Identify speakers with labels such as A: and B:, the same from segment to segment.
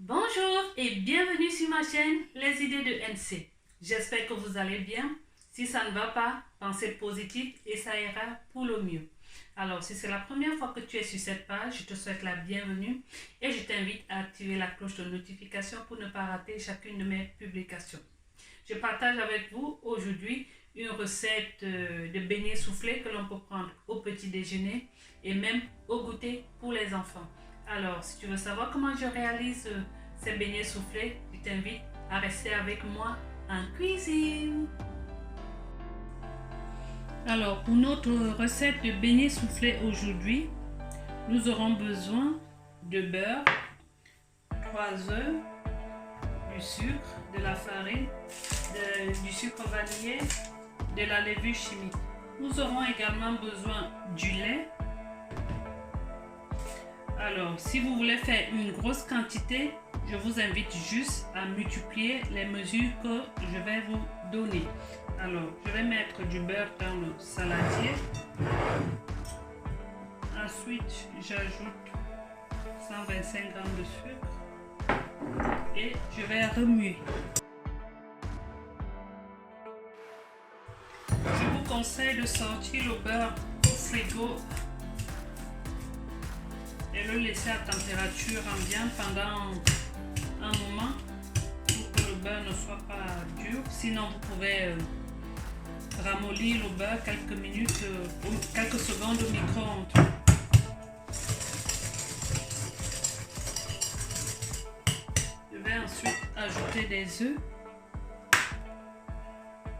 A: Bonjour et bienvenue sur ma chaîne Les idées de NC. J'espère que vous allez bien. Si ça ne va pas, pensez positif et ça ira pour le mieux. Alors, si c'est la première fois que tu es sur cette page, je te souhaite la bienvenue et je t'invite à activer la cloche de notification pour ne pas rater chacune de mes publications. Je partage avec vous aujourd'hui une recette de beignets soufflés que l'on peut prendre au petit déjeuner et même au goûter pour les enfants. Alors, si tu veux savoir comment je réalise ces beignets soufflés, je t'invite à rester avec moi en cuisine. Alors, pour notre recette de beignets soufflés aujourd'hui, nous aurons besoin de beurre, 3 œufs, du sucre, de la farine, du sucre vanillé, de la levure chimique. Nous aurons également besoin du lait. Alors, si vous voulez faire une grosse quantité, je vous invite juste à multiplier les mesures que je vais vous donner. Alors, je vais mettre du beurre dans le saladier. Ensuite, j'ajoute 125 g de sucre et je vais remuer. Je vous conseille de sortir le beurre au frigo et le laisser à température ambiante pendant un moment pour que le beurre ne soit pas dur. Sinon, vous pouvez ramollir le beurre quelques minutes ou quelques secondes au micro-ondes. Je vais ensuite ajouter des œufs.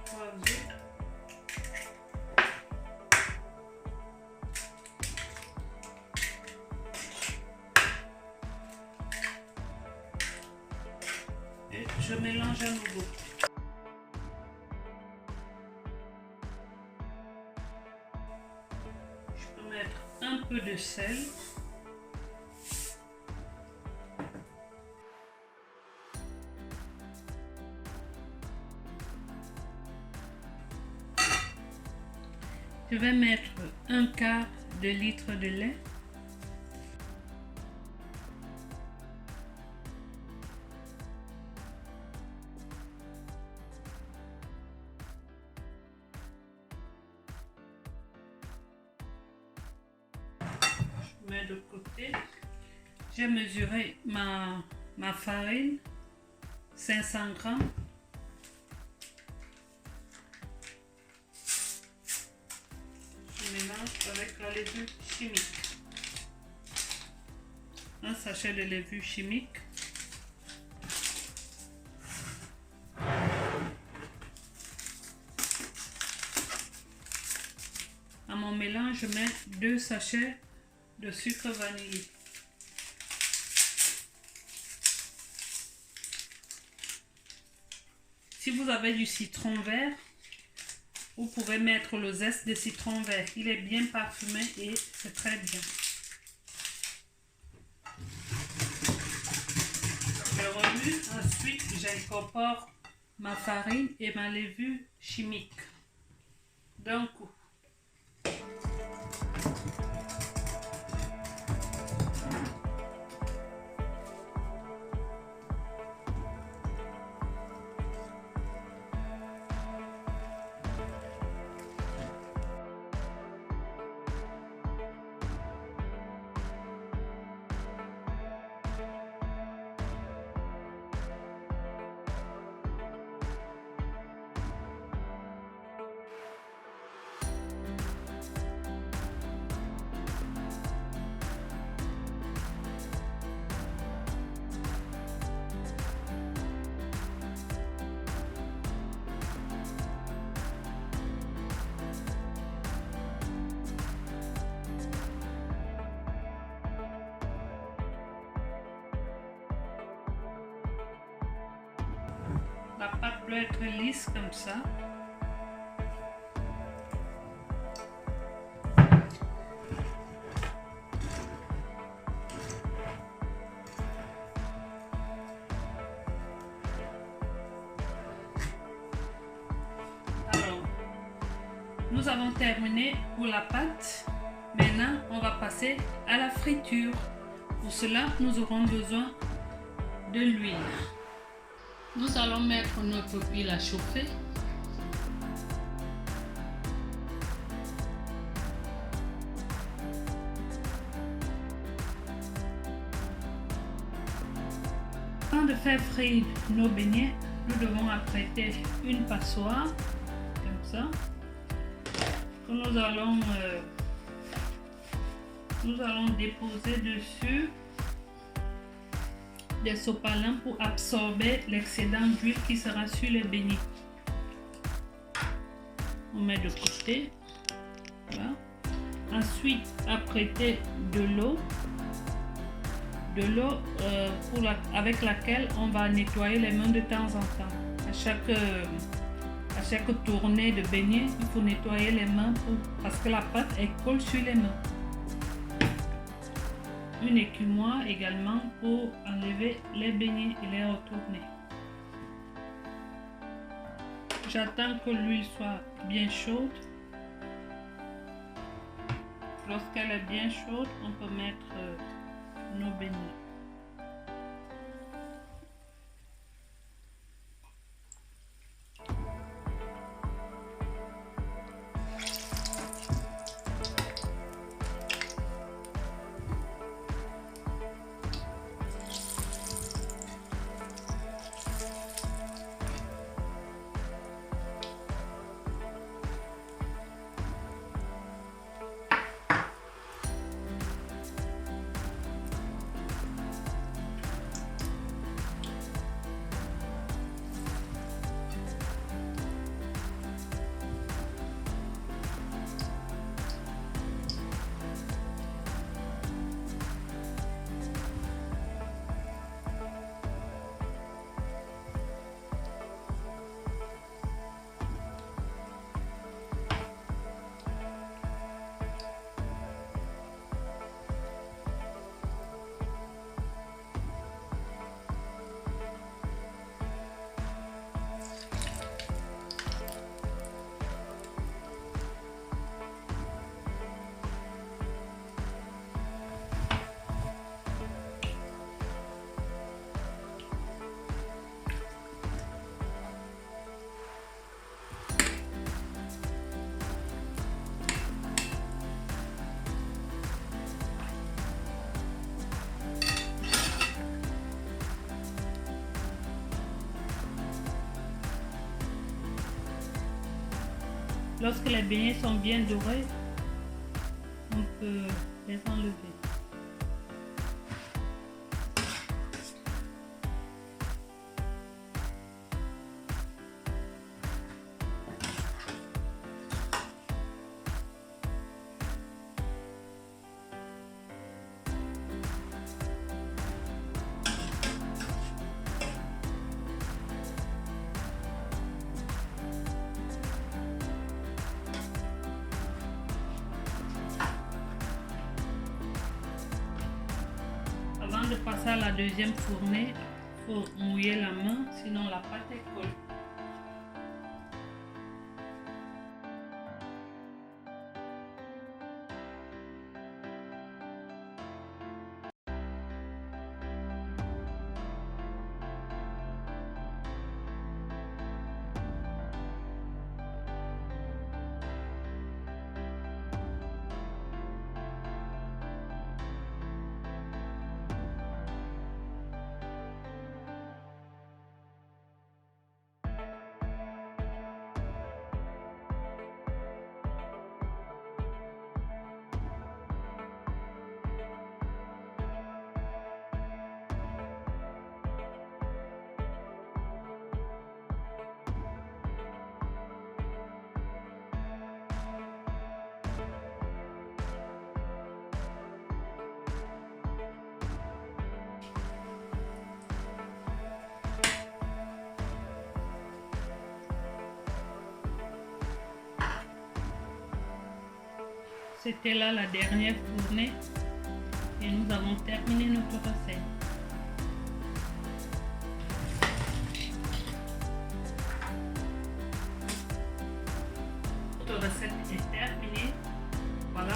A: 3 œufs. Et je mélange à nouveau. Je peux mettre un peu de sel. Je vais mettre un quart de litre de lait. Je mets de côté. J'ai mesuré ma farine, 500 g. Je mélange avec la levure chimique. Un sachet de levure chimique. À mon mélange, je mets 2 sachets de sucre vanillé. Si vous avez du citron vert, vous pouvez mettre le zeste de citron vert. Il est bien parfumé et c'est très bien. Je remue, ensuite j'incorpore ma farine et ma levure chimique d'un coup. La pâte doit être lisse comme ça. Alors, nous avons terminé pour la pâte. Maintenant, on va passer à la friture. Pour cela, nous aurons besoin de l'huile. Nous allons mettre notre huile à chauffer. Avant de faire frire nos beignets, nous devons apprêter une passoire, comme ça, que nous allons déposer dessus des sopalins pour absorber l'excédent d'huile qui sera sur les beignets. On met de côté. Voilà. Ensuite, apprêter de l'eau avec laquelle on va nettoyer les mains de temps en temps. À chaque tournée de beignet, il faut nettoyer les mains parce que la pâte elle colle sur les mains. Une écumoire également pour enlever les beignets et les retourner. J'attends que l'huile soit bien chaude. Lorsqu'elle est bien chaude, on peut mettre nos beignets. Lorsque les beignets sont bien dorés, on peut les enlever. Avant de passer à la deuxième fournée, il faut mouiller la main, sinon la pâte est colle. C'était là la dernière fournée et nous avons terminé notre recette. Notre recette est terminée. Voilà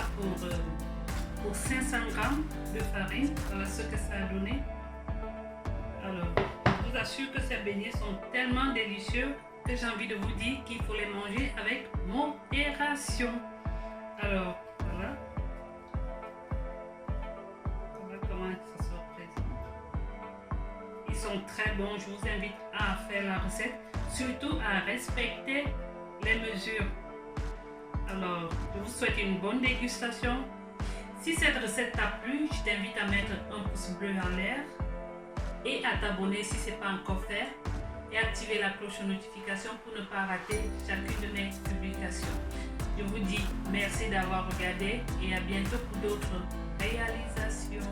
A: pour 500 g de farine. Voilà ce que ça a donné. Alors, assure que ces beignets sont tellement délicieux que j'ai envie de vous dire qu'il faut les manger avec modération. Alors, voilà. Voilà comment ça se représente. Ils sont très bons. Je vous invite à faire la recette, surtout à respecter les mesures. Alors, je vous souhaite une bonne dégustation. Si cette recette t'a plu, je t'invite à mettre un pouce bleu en l'air et à t'abonner si ce n'est pas encore fait et activer la cloche de notification pour ne pas rater chacune de mes publications. Je vous dis merci d'avoir regardé et à bientôt pour d'autres réalisations.